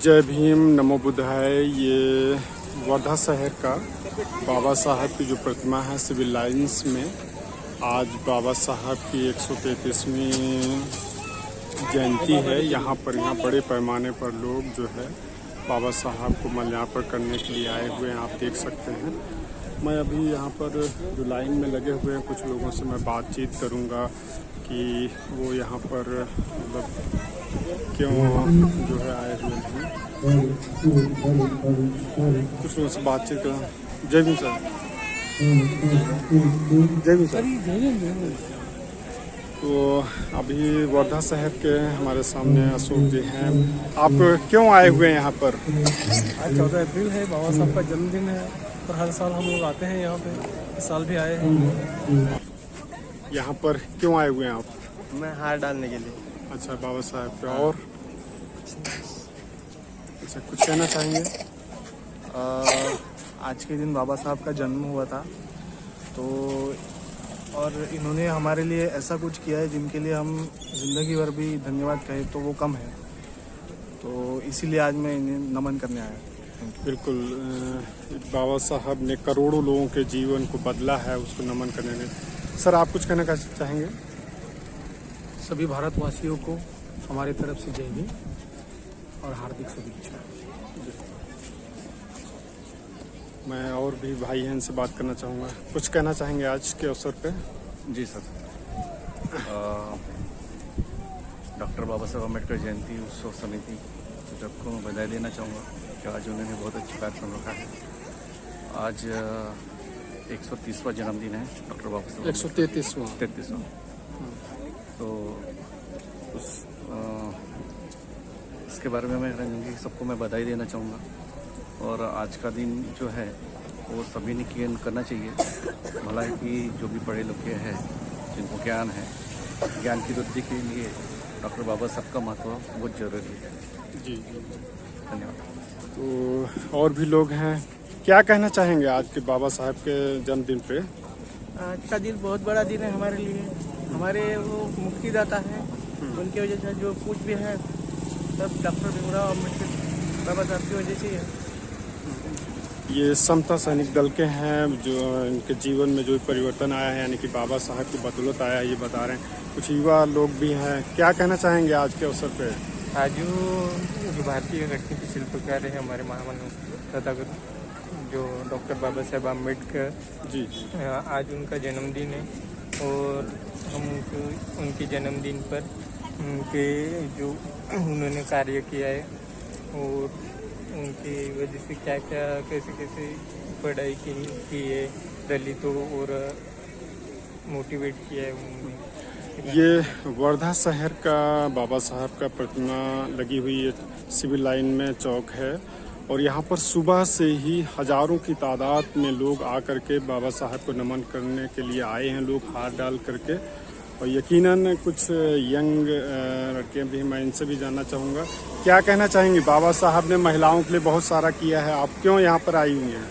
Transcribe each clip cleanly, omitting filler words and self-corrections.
जय भीम, नमो बुद्धाय। ये वर्धा शहर का बाबा साहब की जो प्रतिमा है सिविल लाइन्स में, आज बाबा साहब की 133वीं जयंती है। यहाँ बड़े पैमाने पर लोग जो है बाबा साहब को माल्यार्पण करने के लिए आए हुए हैं, आप देख सकते हैं। मैं अभी यहाँ पर जो लाइन में लगे हुए हैं कुछ लोगों से मैं बातचीत करूँगा कि वो यहाँ पर मतलब क्यों जो है आए हुए हैं। कुछ लोगों से बातचीत करूँ। जय भीम सर। जय भीम सर। तो अभी वर्धा शहर के हमारे सामने अशोक जी हैं। आप क्यों आए हुए हैं यहाँ पर? आज 14 अप्रैल है, बाबा साहब का जन्मदिन है और हर साल हम लोग आते हैं यहाँ पे। इस साल भी आए हैं। यहाँ पर क्यों आए हुए हैं आप? मैं हार डालने के लिए। अच्छा, बाबा साहब पे। और अच्छा, कुछ कहना चाहेंगे? आज के दिन बाबा साहब का जन्म हुआ था, तो और इन्होंने हमारे लिए ऐसा कुछ किया है जिनके लिए हम जिंदगी भर भी धन्यवाद कहें तो वो कम है। तो इसीलिए आज मैं इन्हें नमन करने आया। बिल्कुल, बाबा साहब ने करोड़ों लोगों के जीवन को बदला है, उसको नमन करने में। सर, आप कुछ कहना चाहेंगे? सभी भारतवासियों को हमारी तरफ से जय भीम और हार्दिक शुभेच्छा। मैं और भी भाई हैं इनसे बात करना चाहूँगा। कुछ कहना चाहेंगे आज के अवसर पे? जी सर, डॉक्टर बाबा साहब अम्बेडकर जयंती उत्सव समिति सबको मैं बधाई देना चाहूँगा कि आज उन्होंने बहुत अच्छा कार्यक्रम रखा है। आज 130वां जन्मदिन है डॉक्टर बाबा साहब। 133वां। तो इसके बारे में मैं सबको मैं बधाई देना चाहूँगा। और आज का दिन जो है वो सभी ने करना चाहिए। भला कि जो भी पढ़े लिखे हैं, जिनको ज्ञान है, ज्ञान की वृद्धि के लिए डॉक्टर बाबा साहब का महत्व बहुत जरूरी है। जी, धन्यवाद। तो और भी लोग हैं, क्या कहना चाहेंगे आज के बाबा साहब के जन्मदिन पे? आज का दिन बहुत बड़ा दिन है हमारे लिए। हमारे वो मुक्तिदाता है, उनकी वजह से जो कुछ भी है सब डॉक्टर भीमराव अम्बेडकर बाबा साहब की वजह से है। ये समता सैनिक दल के हैं, जो इनके जीवन में जो परिवर्तन आया है, यानी कि बाबा साहब की बदौलत आया है, ये बता रहे हैं। कुछ युवा लोग भी हैं, क्या कहना चाहेंगे आज के अवसर पे? आज जो भारतीय रत्न के शिल्पकार है हमारे महामहिम तथागत जो डॉक्टर बाबा साहब अम्बेडकर जी, आज उनका जन्मदिन है और हम उनके जन्मदिन पर उनके जो उन्होंने कार्य किया है और उनकी वजह से क्या क्या कैसे पढ़ाई की है, दलितों और मोटिवेट किया है उन्होंने। ये वर्धा शहर का बाबा साहब का प्रतिमा लगी हुई है, सिविल लाइन में चौक है। और यहाँ पर सुबह से ही हजारों की तादाद में लोग आकर के बाबा साहब को नमन करने के लिए आए हैं, लोग हाथ डाल करके। और यकीनन कुछ यंग लड़कियाँ भी, मैं इनसे भी जानना चाहूँगा, क्या कहना चाहेंगी? बाबा साहब ने महिलाओं के लिए बहुत सारा किया है, आप क्यों यहाँ पर आई हुई हैं?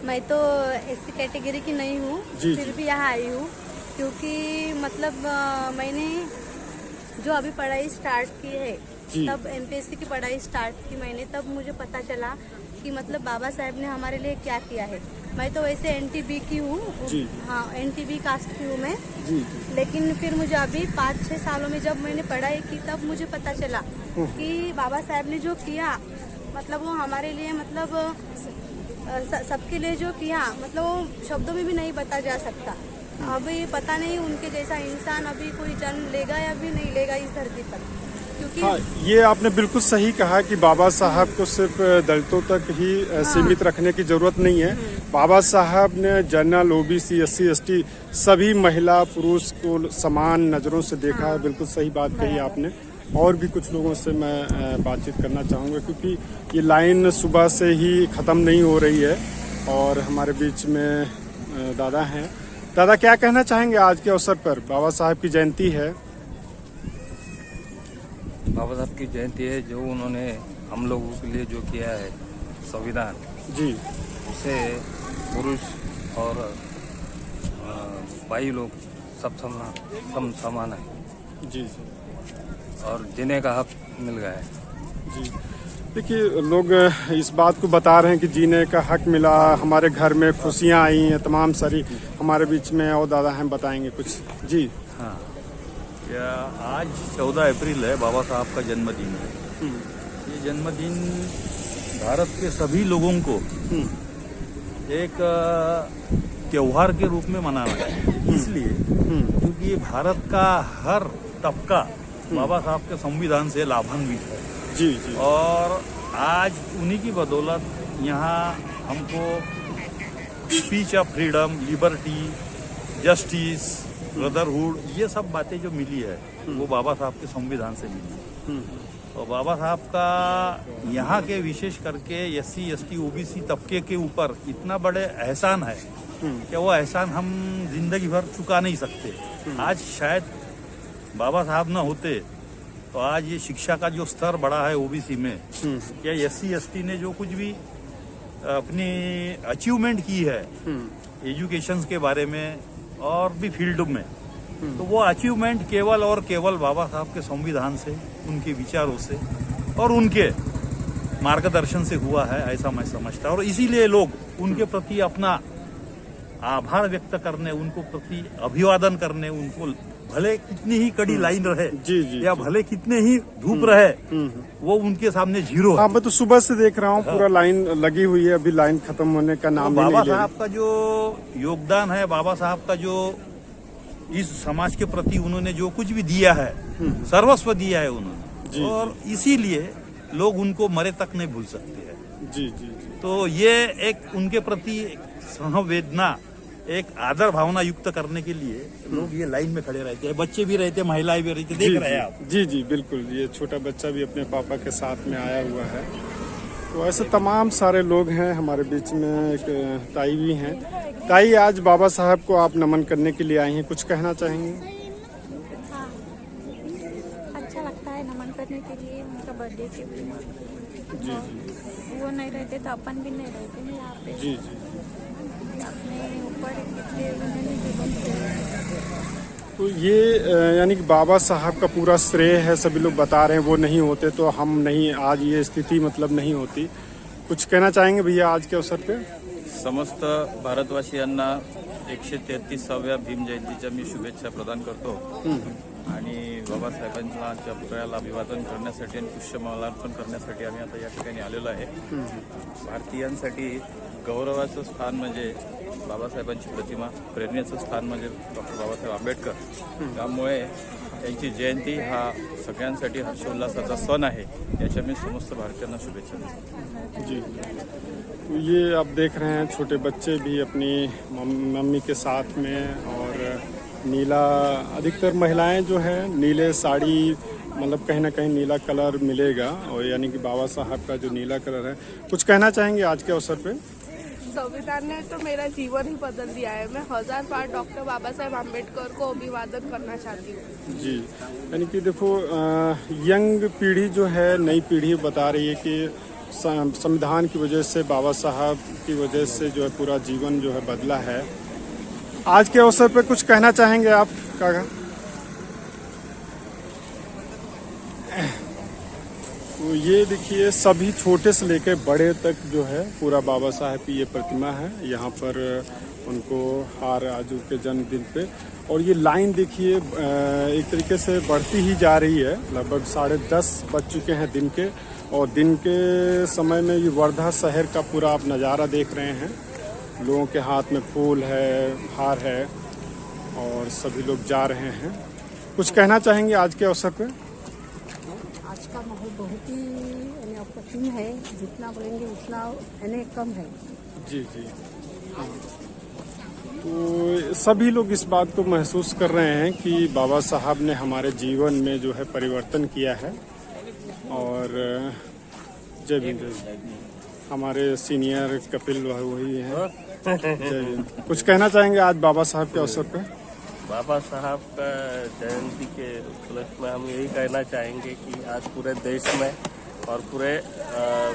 मैं तो ऐसी कैटेगरी की नहीं हूँ, फिर भी यहाँ आई हूँ क्योंकि मतलब मैंने जो अभी पढ़ाई स्टार्ट की है, तब एमपीएससी की पढ़ाई स्टार्ट की मैंने, तब मुझे पता चला कि मतलब बाबा साहब ने हमारे लिए क्या किया है। मैं तो वैसे एनटीबी की हूँ, हाँ एनटीबी कास्ट की हूँ मैं, लेकिन फिर मुझे अभी 5-6 सालों में जब मैंने पढ़ाई की तब मुझे पता चला कि बाबा साहब ने जो किया मतलब वो हमारे लिए मतलब सबके लिए जो किया मतलब वो शब्दों में भी नहीं बता जा सकता। अभी पता नहीं उनके जैसा इंसान अभी कोई जन्म लेगा या भी नहीं लेगा इस धरती पर, क्योंकि हाँ, ये आपने बिल्कुल सही कहा कि बाबा साहब को सिर्फ दलितों तक ही सीमित रखने की जरूरत नहीं है। बाबा साहब ने जनरल, ओबीसी, एससी, एसटी सभी महिला पुरुष को समान नज़रों से देखा है। बिल्कुल सही बात कही आपने। और भी कुछ लोगों से मैं बातचीत करना चाहूँगा क्योंकि ये लाइन सुबह से ही ख़त्म नहीं हो रही है। और हमारे बीच में दादा हैं। दादा, क्या कहना चाहेंगे आज के अवसर पर? बाबा साहब की जयंती है। बाबा साहब की जयंती है, जो उन्होंने हम लोगों के लिए जो किया है संविधान जी, उसे पुरुष और भाई लोग सब समान है। जी, और जीने का हक मिल गया है। जी देखिए, लोग इस बात को बता रहे हैं कि जीने का हक मिला, हमारे घर में खुशियां आई हैं, तमाम सारी हमारे बीच में और दादा हैं, बताएंगे कुछ। जी हाँ, क्या आज 14 अप्रैल है, बाबा साहब का जन्मदिन है। ये जन्मदिन भारत के सभी लोगों को एक त्योहार के रूप में मनाना है, इसलिए क्योंकि ये भारत का हर तबका बाबा साहब के संविधान से लाभान्वित है। जी जी। और आज उन्हीं की बदौलत यहाँ हमको speech of freedom, liberty, justice, brotherhood, ये सब बातें जो मिली है वो बाबा साहब के संविधान से मिली है। और बाबा साहब का यहाँ के विशेष करके SC ST OBC तबके के ऊपर इतना बड़े एहसान है कि वो एहसान हम जिंदगी भर चुका नहीं सकते। आज शायद बाबा साहब ना होते तो आज ये शिक्षा का जो स्तर बढ़ा है OBC में, या SC ST ने जो कुछ भी अपनी अचीवमेंट की है एजुकेशन के बारे में और भी फील्ड में, तो वो अचीवमेंट केवल और केवल बाबा साहब के संविधान से, उनके विचारों से और उनके मार्गदर्शन से हुआ है, ऐसा मैं समझता हूँ। और इसीलिए लोग उनके प्रति अपना आभार व्यक्त करने, उनको प्रति अभिवादन करने, उनको भले कितनी ही कड़ी लाइन रहे जी, या भले कितने ही धूप रहे, वो उनके सामने जीरो है। हाँ, मैं तो सुबह से देख रहा हूँ, पूरा लाइन लगी हुई है, अभी लाइन खत्म होने का नाम बाबा नहीं ले साहब का जो योगदान है, बाबा साहब का जो इस समाज के प्रति उन्होंने जो कुछ भी दिया है, सर्वस्व दिया है उन्होंने, और इसीलिए लोग उनको मरे तक नहीं भूल सकते हैं। जी जी जी। तो ये एक उनके प्रति संवेदना, एक आदर भावना युक्त करने के लिए लोग ये लाइन में खड़े रहते हैं। बच्चे भी रहते हैं, महिलाएं भी रहती, देख रहे हैं आप। जी जी बिल्कुल, ये छोटा बच्चा भी अपने पापा के साथ में आया हुआ है। तो ऐसे तमाम सारे लोग हैं हमारे बीच में। एक ताई भी हैं। ताई, आज बाबा साहब को आप नमन करने के लिए आई हैं, कुछ कहना चाहेंगे? हाँ, अच्छा लगता है नमन करने के लिए, उनका बर्थडे के लिए। जी जी। वो नहीं रहते तो अपन भी नहीं रहते हैं यहाँ पे। जी जी। अपने ऊपर कितने उन्होंने जीवन दिया। तो ये यानी कि बाबा साहब का पूरा श्रेय है, सभी लोग बता रहे हैं। वो नहीं होते तो हम नहीं, आज ये स्थिति मतलब नहीं होती। कुछ कहना चाहेंगे भैया आज के अवसर पे? समस्त भारतवासियांना 133व्या भीम जयंतीच्या मी शुभेच्छा प्रदान करतो आणि बाबासाहेबांच्या पुतळ्याला अभिवादन करण्यासाठी आणि पुष्पमाला अर्पण करण्यासाठी आम्ही आता या ठिकाणी आलेलो आहे। भारतीयांसाठी गौरवाचं स्थान म्हणजे बाबासाहेबांची प्रतिमा, प्रेरणेचं स्थान म्हणजे डॉक्टर बाबासाहेब आंबेडकर। त्यामुळे त्यांची जयंती हा सगळ्यांसाठी हर्षोल्लासाचा सण आहे, याच्या मी समस्त भारतीयांना शुभेच्छा देतो। जी, तो ये आप देख रहे हैं छोटे बच्चे भी अपनी मम्मी के साथ में, और नीला, अधिकतर महिलाएं जो है नीले साड़ी, मतलब कहीं ना कहीं नीला कलर मिलेगा, और यानी कि बाबा साहब का जो नीला कलर है। कुछ कहना चाहेंगे आज के अवसर पे? संविधान ने तो मेरा जीवन ही बदल दिया है। मैं 1000 बार डॉक्टर बाबा साहेब आम्बेडकर को अभिवादन करना चाहती हूँ। जी, यानी कि देखो, यंग पीढ़ी जो है, नई पीढ़ी बता रही है कि संविधान की वजह से, बाबा साहब की वजह से जो है पूरा जीवन जो है बदला है। आज के अवसर पे कुछ कहना चाहेंगे आप काका? तो ये देखिए, सभी छोटे से लेकर बड़े तक जो है पूरा बाबा साहब की ये प्रतिमा है। यहाँ पर उनको हार आज के जन्मदिन पे, और ये लाइन देखिए एक तरीके से बढ़ती ही जा रही है। लगभग 10:30 बज चुके हैं दिन के, और दिन के समय में ये वर्धा शहर का पूरा आप नज़ारा देख रहे हैं। लोगों के हाथ में फूल है, हार है, और सभी लोग जा रहे हैं। कुछ कहना चाहेंगे आज के अवसर पे? आज का माहौल बहुत ही कठिन है, जितना बोलेंगे उतना कम है। जी जी। तो सभी लोग इस बात को महसूस कर रहे हैं कि बाबा साहब ने हमारे जीवन में जो है परिवर्तन किया है। और जय भीम, जय भीम। हमारे सीनियर कपिल वही हैं। जय भीम। कुछ कहना चाहेंगे आज बाबा साहब के अवसर पे? बाबा साहब का जयंती के उपलक्ष्य में हम यही कहना चाहेंगे कि आज पूरे देश में और पूरे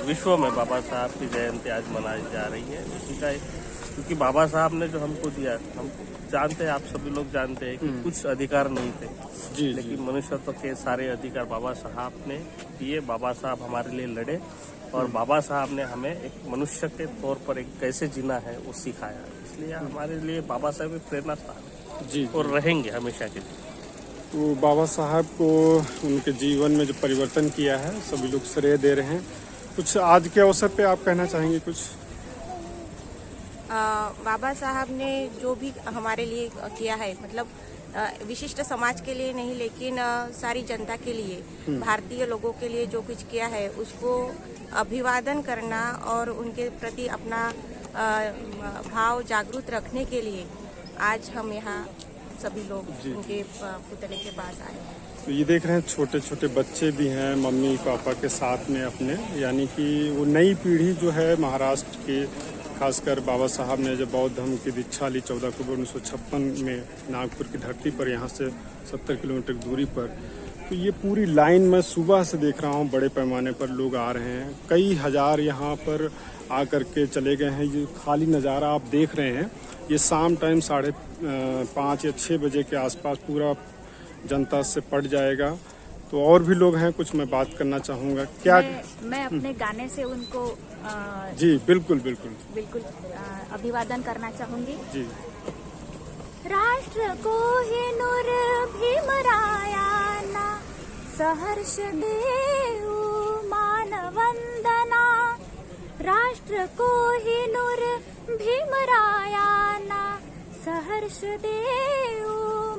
विश्व में बाबा साहब की जयंती आज मनाई जा रही है। इसी का क्योंकि बाबा साहब ने जो हमको दिया, हम जानते हैं, आप सभी लोग जानते हैं कि कुछ अधिकार नहीं थे, लेकिन मनुष्यत्व के सारे अधिकार बाबा साहब ने दिए। बाबा साहब हमारे लिए लड़े और बाबा साहब ने हमें एक मनुष्य के तौर पर एक कैसे जीना है वो सिखाया। इसलिए हमारे लिए बाबा साहब एक प्रेरणा स्थान और रहेंगे हमेशा के लिए। तो बाबा साहब को उनके जीवन में जो परिवर्तन किया है सभी लोग श्रेय दे रहे हैं। कुछ आज के अवसर पे आप कहना चाहेंगे कुछ? बाबा साहब ने जो भी हमारे लिए किया है, मतलब विशिष्ट समाज के लिए नहीं, लेकिन सारी जनता के लिए, भारतीय लोगों के लिए जो कुछ किया है उसको अभिवादन करना और उनके प्रति अपना भाव जागरूक रखने के लिए आज हम यहाँ सभी लोग उनके पुतले के पास आए हैं। तो ये देख रहे हैं छोटे छोटे बच्चे भी हैं मम्मी पापा के साथ में अपने, यानी कि वो नई पीढ़ी जो है महाराष्ट्र की, खासकर बाबा साहब ने जब बौद्ध धर्म की दीक्षा ली 14 अक्टूबर 1956 में नागपुर की धरती पर, यहाँ से 70 किलोमीटर की दूरी पर, तो ये पूरी लाइन में सुबह से देख रहा हूँ बड़े पैमाने पर लोग आ रहे हैं। कई हजार यहाँ पर आकर के चले गए हैं। ये खाली नज़ारा आप देख रहे हैं, ये शाम टाइम 5:30 या 6 बजे के आसपास पूरा जनता से पट जाएगा। तो और भी लोग हैं, कुछ मैं बात करना चाहूँगा। क्या मैं अपने गाने से उनको जी बिल्कुल बिल्कुल बिल्कुल अभिवादन करना चाहूंगी। जी। राष्ट्र को ही नूर भीमरायाना सहर्ष देऊ मान वंदना। राष्ट्र को ही नूर भीमरायाना सहर्ष देऊ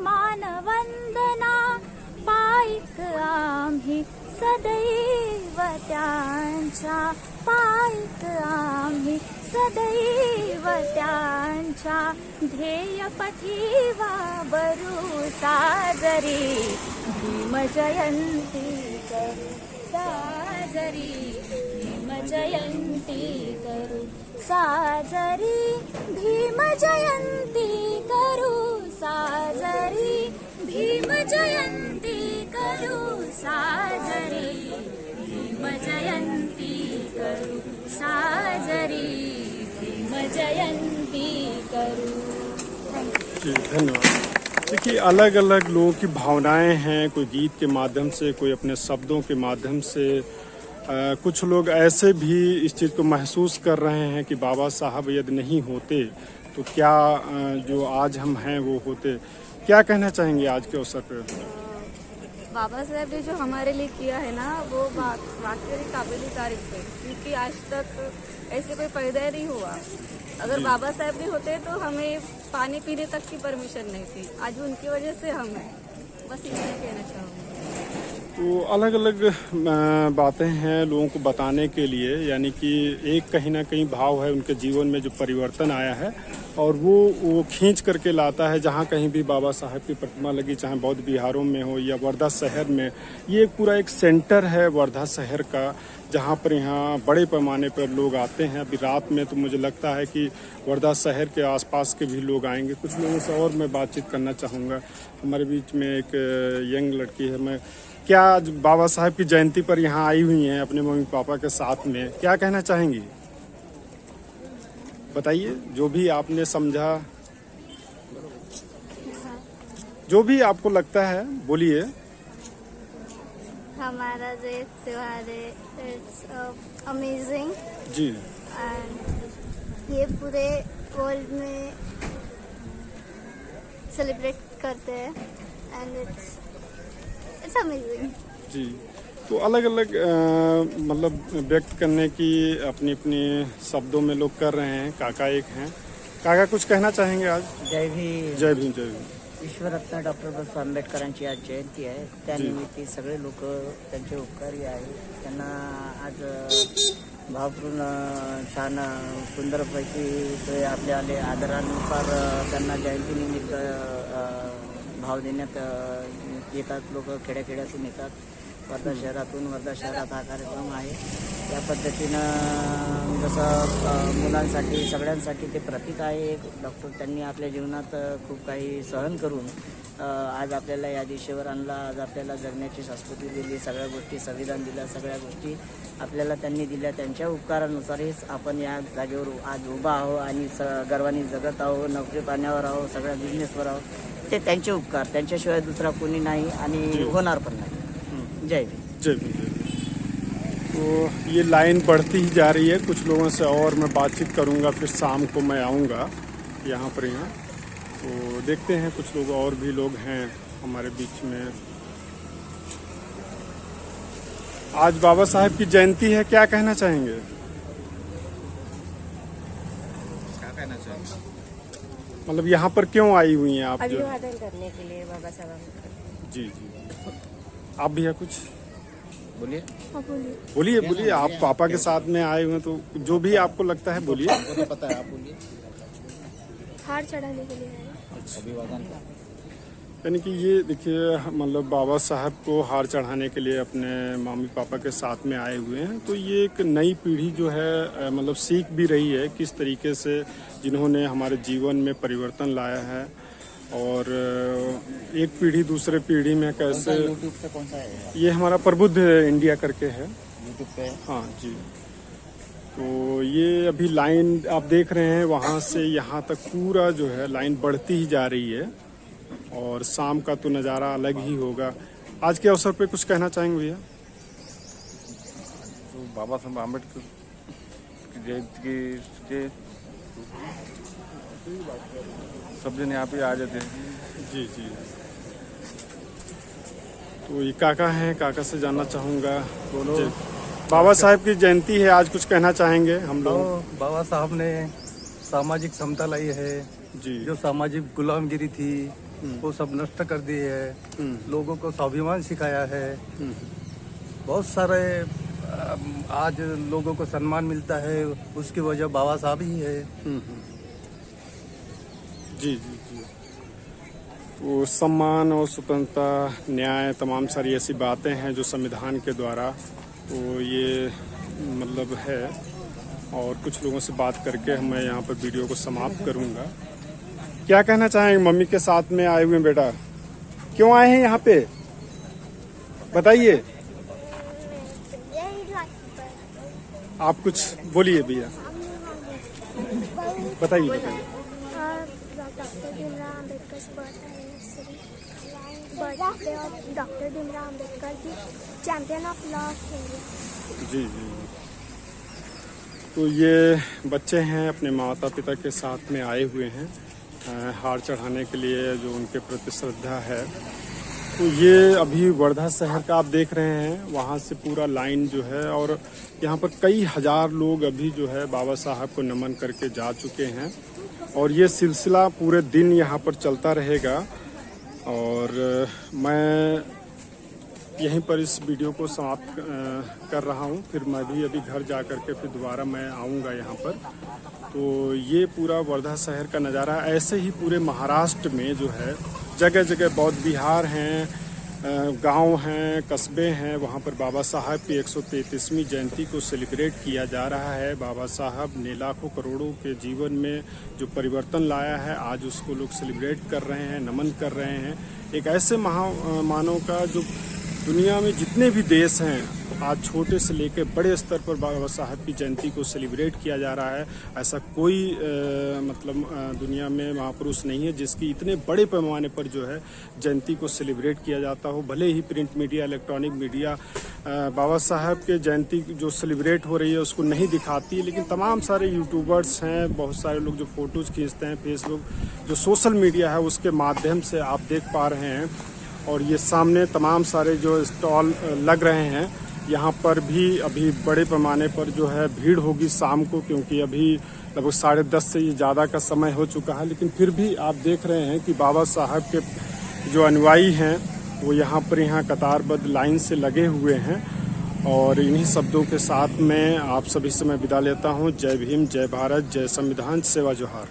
मान वंदना। पाईक आम्ही सदैव त्यांच्या, पाईक आम्ही सदैव त्यांच्या ध्येयपथी वावरू साजरी भीम जयंती करू साजरी, भीम जयंती करू साजरी, भीम जयंती करू साजरी, भीम जयंती करू साजरी, भीम जयंती करू साजरी, भीम जयंती करू। जी धन्यवाद। देखिए अलग अलग लोगों की भावनाएं हैं, कोई गीत के माध्यम से, कोई अपने शब्दों के माध्यम से, कुछ लोग ऐसे भी इस चीज़ को महसूस कर रहे हैं कि बाबा साहब यदि नहीं होते तो क्या जो आज हम हैं वो होते। क्या कहना चाहेंगे आज के अवसर पर? बाबा साहब ने जो हमारे लिए किया है ना, वो वाकई काबिल तारीफ है, क्योंकि आज तक ऐसे कोई पैदा ही नहीं हुआ। अगर बाबा साहब नहीं होते तो हमें पानी पीने तक की परमिशन नहीं थी। आज उनकी वजह से हम हैं, बस इतना कहना चाहूँगी। तो अलग अलग बातें हैं लोगों को बताने के लिए, यानी कि एक कहीं ना कहीं भाव है उनके जीवन में जो परिवर्तन आया है और वो खींच करके लाता है। जहाँ कहीं भी बाबा साहब की प्रतिमा लगी, चाहे बौद्ध विहारों में हो या वर्धा शहर में, ये पूरा एक सेंटर है वर्धा शहर का, जहाँ पर यहाँ बड़े पैमाने पर लोग आते हैं। अभी रात में तो मुझे लगता है कि वर्धा शहर के आसपास के भी लोग आएंगे। कुछ लोगों से और मैं बातचीत करना चाहूँगा। हमारे बीच में एक यंग लड़की है। मैं क्या आज बाबा साहब की जयंती पर यहाँ आई हुई हैं अपने मम्मी पापा के साथ में, क्या कहना चाहेंगी? बताइए, जो भी आपने समझा, जो भी आपको लगता है बोलिए। हमारा जो त्योहार है इट्स अमेजिंग जी। एंड ये पूरे वर्ल्ड में सेलिब्रेट करते हैं एंड इट्स अमेजिंग। जी। तो अलग अलग मतलब व्यक्त करने की अपनी अपनी शब्दों में लोग कर रहे हैं। काका एक हैं, काका कुछ कहना चाहेंगे आज? जय भीम। जय भीम, जय भीम। विश्वरत्न डॉक्टर बाबासाहेब आंबेडकरांची आज जयंती आहे, त्यानिमित्त सगळे लोक त्यांचे उपकारी आहेत, त्यांना आज भावपूर्ण छान सुंदरपैकी ते आपले आदरानुसार त्यांना जयंतीनिमित्त भाव देण्यात येतात. लोक खेड्याखेड्यातून येतात, वर्धा शहरातून. वर्धा शहरात हा कार्यक्रम आहे. या पद्धतीनं जसं मुलांसाठी सगळ्यांसाठी ते प्रतीक आहे. डॉक्टर त्यांनी आपल्या जीवनात खूप काही सहन करून आज आपल्याला या दिशेवर आणला, आज आपल्याला जगण्याची संस्कृती दिली, सगळ्या गोष्टी संविधान दिलं, सगळ्या गोष्टी आपल्याला त्यांनी दिल्या. त्यांच्या उपकारानुसारच आपण या जागेवर आज उभा आहो आणि गर्वाने जगत आहो, नोकरी पाण्यावर आहो, सगळ्या बिझनेसवर आहो. ते त्यांचे उपकार, त्यांच्याशिवाय दुसरा कोणी नाही आणि होणार पण नाही. जय भीम. जय भीम. तो ये लाइन बढ़ती ही जा रही है. कुछ लोगों से और मैं बातचीत करूंगा, फिर शाम को मैं आऊँगा यहाँ पर. यहाँ तो देखते हैं, कुछ लोग और भी लोग हैं हमारे बीच में. आज बाबा साहब की जयंती है, क्या कहना चाहेंगे? मतलब यहाँ पर क्यों आई हुई हैं आप? अभिवादन करने के लिए बाबा साहब आम्बेडकर. जी जी. आप भैया कुछ बोलिए. बोलिए बोलिए. आप पापा के साथ में आए हुए हैं, तो जो भी आपको लगता है बोलिए. तो पता है, आप बोलिए. हार चढ़ाने के लिए आए. अभिवादन. यानी कि ये देखिए, मतलब बाबा साहब को हार चढ़ाने के लिए अपने मम्मी पापा के साथ में आए हुए हैं. तो ये एक नई पीढ़ी जो है मतलब सीख भी रही है किस तरीके से जिन्होंने हमारे जीवन में परिवर्तन लाया है, और एक पीढ़ी दूसरे पीढ़ी में कैसे. यूट्यूब पे कौन सा है? ये हमारा प्रबुद्ध इंडिया करके है यूट्यूब पे. हाँ जी. तो ये अभी लाइन आप देख रहे हैं, वहाँ से यहाँ तक पूरा जो है लाइन बढ़ती ही जा रही है, और शाम का तो नज़ारा अलग ही होगा. आज के अवसर पे कुछ कहना चाहेंगे भैया? तो बाबा साहब आम्बेडकर की जयंती के सब जन यहाँ पे आ जाते हैं. जी जी. तो ये काका हैं, काका से जानना चाहूँगा. बोलो. बाबा साहब की जयंती है, आज कुछ कहना चाहेंगे हम लोग? बाबा साहब ने सामाजिक समता लाई है जी. जो जो सामाजिक गुलामगिरी थी वो सब नष्ट कर दी है. लोगों को स्वाभिमान सिखाया है. बहुत सारे आज लोगों को सम्मान मिलता है, उसकी वजह बाबा साहब ही है. जी जी जी. वो सम्मान और स्वतंत्रता, न्याय, तमाम सारी ऐसी बातें हैं जो संविधान के द्वारा तो ये मतलब है. और कुछ लोगों से बात करके मैं यहाँ पर वीडियो को समाप्त करूँगा. क्या कहना चाहेंगे? मम्मी के साथ में आए हुए हैं. बेटा क्यों आए हैं यहाँ पे, बताइए. आप कुछ बोलिए भैया, बताइए बताइए. Doctor Bhimrao birthday of doctor Bhimrao Ambedkar की champion of law of India. जी जी. तो ये बच्चे हैं, अपने माता पिता के साथ में आए हुए हैं हार चढ़ाने के लिए, जो उनके प्रति श्रद्धा है. तो ये अभी वर्धा शहर का आप देख रहे हैं, वहाँ से पूरा लाइन जो है, और यहाँ पर कई हजार लोग अभी जो है बाबा साहब को नमन करके जा चुके हैं. और ये सिलसिला पूरे दिन यहाँ पर चलता रहेगा. और मैं यहीं पर इस वीडियो को समाप्त कर रहा हूँ. फिर मैं भी अभी घर जा कर के फिर दोबारा मैं आऊँगा यहाँ पर. तो ये पूरा वर्धा शहर का नज़ारा. ऐसे ही पूरे महाराष्ट्र में जो है जगह जगह बौद्ध विहार हैं, गांव हैं, कस्बे हैं, वहाँ पर बाबा साहब की 133वीं जयंती को सेलिब्रेट किया जा रहा है. बाबा साहब ने लाखों करोड़ों के जीवन में जो परिवर्तन लाया है, आज उसको लोग सेलिब्रेट कर रहे हैं, नमन कर रहे हैं. एक ऐसे महामानव का जो दुनिया में जितने भी देश हैं, आज छोटे से लेकर बड़े स्तर पर बाबा साहब की जयंती को सेलिब्रेट किया जा रहा है. ऐसा कोई दुनिया में महापुरुष नहीं है जिसकी इतने बड़े पैमाने पर जो है जयंती को सेलिब्रेट किया जाता हो. भले ही प्रिंट मीडिया, इलेक्ट्रॉनिक मीडिया बाबा साहब के जयंती जो सेलिब्रेट हो रही है उसको नहीं दिखाती, लेकिन तमाम सारे यूट्यूबर्स हैं, बहुत सारे लोग जो फोटोज़ खींचते हैं, फेसबुक जो सोशल मीडिया है उसके माध्यम से आप देख पा रहे हैं. और ये सामने तमाम सारे जो स्टॉल लग रहे हैं, यहाँ पर भी अभी बड़े पैमाने पर जो है भीड़ होगी शाम को, क्योंकि अभी लगभग 10:30 से ये ज़्यादा का समय हो चुका है. लेकिन फिर भी आप देख रहे हैं कि बाबा साहब के जो अनुयायी हैं वो यहाँ कतारबद्ध लाइन से लगे हुए हैं. और इन्हीं शब्दों के साथ में आप सभी से मैं विदा लेता हूँ. जय भीम, जय भारत, जय संविधान, सेवा जोहार.